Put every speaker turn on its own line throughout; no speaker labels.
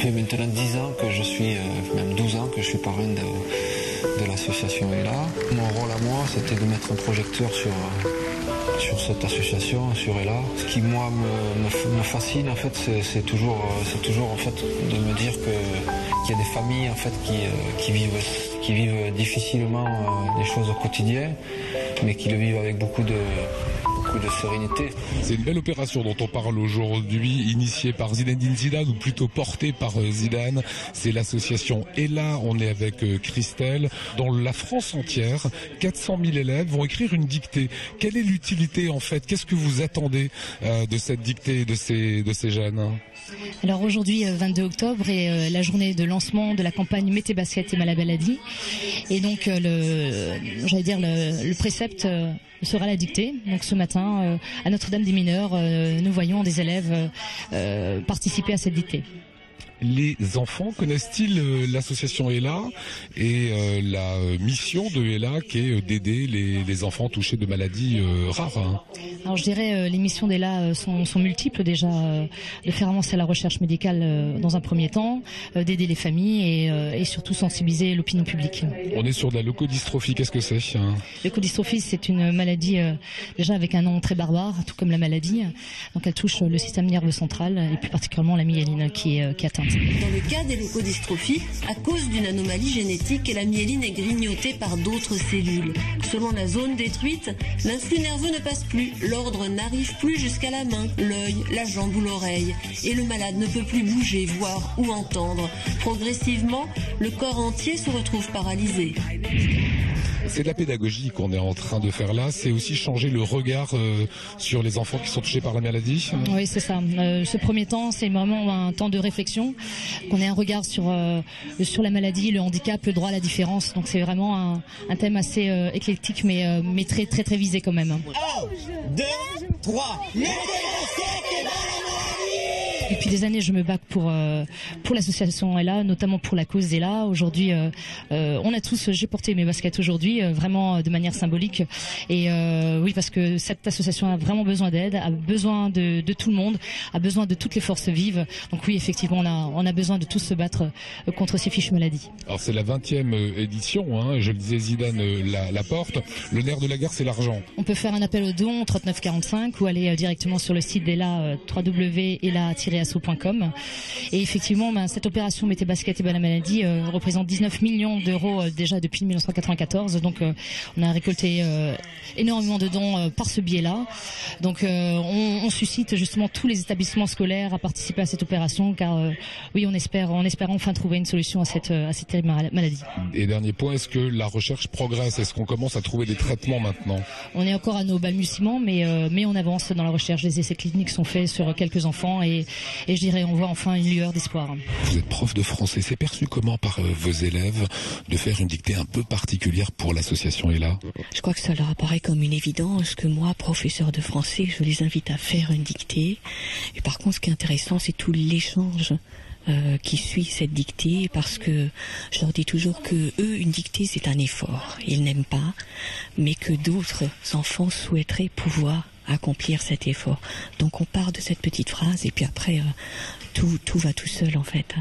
fait maintenant 10 ans que je suis, même 12 ans que je suis parrain de l'association ELA. Mon rôle à moi, c'était de mettre un projecteur sur cette association, sur ELA. Ce qui moi me fascine en fait, c'est toujours en fait de me dire qu'il y a des familles en fait qui vivent difficilement des choses au quotidien, mais qui le vivent avec beaucoup de sérénité.
C'est une belle opération dont on parle aujourd'hui, initiée par Zinedine Zidane, ou plutôt portée par Zidane. C'est l'association ELA. On est avec Christelle. Dans la France entière, 400 000 élèves vont écrire une dictée. Quelle est l'utilité en fait? Qu'est-ce que vous attendez de cette dictée de ces jeunes?
Alors aujourd'hui, 22 octobre, est la journée de lancement de la campagne Mettez basket et ma maladie. Et donc, le précepte sera la dictée. Donc ce matin, à Notre-Dame des Mineurs, nous voyons des élèves participer à cette dictée.
Les enfants connaissent-ils l'association ELA et la mission de ELA qui est d'aider les enfants touchés de maladies rares, hein?
Alors je dirais les missions d'ELA sont multiples déjà, de faire avancer la recherche médicale dans un premier temps, d'aider les familles et surtout sensibiliser l'opinion publique.
On est sur de la leucodystrophie, qu'est-ce que c'est?
Leucodystrophie, c'est une maladie déjà avec un nom très barbare, tout comme la maladie. Donc elle touche le système nerveux central et plus particulièrement la myéline qui est atteinte.
Dans le cas des leucodystrophies, à cause d'une anomalie génétique, la myéline est grignotée par d'autres cellules. Selon la zone détruite, l'influx nerveux ne passe plus, l'ordre n'arrive plus jusqu'à la main, l'œil, la jambe ou l'oreille, et le malade ne peut plus bouger, voir ou entendre. Progressivement, le corps entier se retrouve paralysé.
C'est de la pédagogie qu'on est en train de faire là, c'est aussi changer le regard sur les enfants qui sont touchés par la maladie.
Oui, c'est ça. Ce premier temps, c'est vraiment un temps de réflexion, qu'on ait un regard sur la maladie, le handicap, le droit à la différence. Donc c'est vraiment un thème assez éclectique, mais très très très visé quand même.
1, 2, 3,
Depuis des années, je me bats pour l'association ELA, notamment pour la cause ELA. Aujourd'hui, j'ai porté mes baskets aujourd'hui, vraiment de manière symbolique. Et oui, parce que cette association a vraiment besoin d'aide, a besoin de tout le monde, a besoin de toutes les forces vives. Donc oui, effectivement, on a besoin de tous se battre contre ces fichues maladies.
Alors c'est la 20e édition, hein, je le disais, Zidane la porte. Le nerf de la guerre, c'est l'argent.
On peut faire un appel au don 3945 ou aller directement sur le site d'ELA, www.ela-asso.com. Et effectivement, cette opération Mettez basket et la maladie représente 19 millions d'euros déjà depuis 1994. Donc on a récolté énormément de dons par ce biais-là. Donc on suscite justement tous les établissements scolaires à participer à cette opération, car oui, on espère enfin trouver une solution à cette terrible maladie.
Et dernier point, est-ce que la recherche progresse? Est-ce qu'on commence à trouver des traitements maintenant?
On est encore à nos balbutiements, mais on avance dans la recherche. Les essais cliniques sont faits sur quelques enfants et je dirais on voit enfin une lueur d'espoir.
Vous êtes prof de français, c'est perçu comment par vos élèves de faire une dictée un peu particulière pour l'association ELA?
Je crois que ça leur apparaît comme une évidence que moi, professeur de français, je les invite à faire une dictée. Et par contre, ce qui est intéressant, c'est tout l'échange qui suit cette dictée, parce que je leur dis toujours que eux, une dictée, c'est un effort. Ils n'aiment pas, mais que d'autres enfants souhaiteraient pouvoir accomplir cet effort. Donc on part de cette petite phrase et puis après tout va tout seul en fait.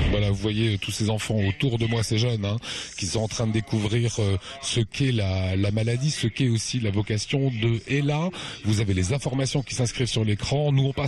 Voilà, vous voyez tous ces enfants autour de moi, ces jeunes, hein, qui sont en train de découvrir ce qu'est la maladie, ce qu'est aussi la vocation de ELA. Vous avez les informations qui s'inscrivent sur l'écran. Nous on passe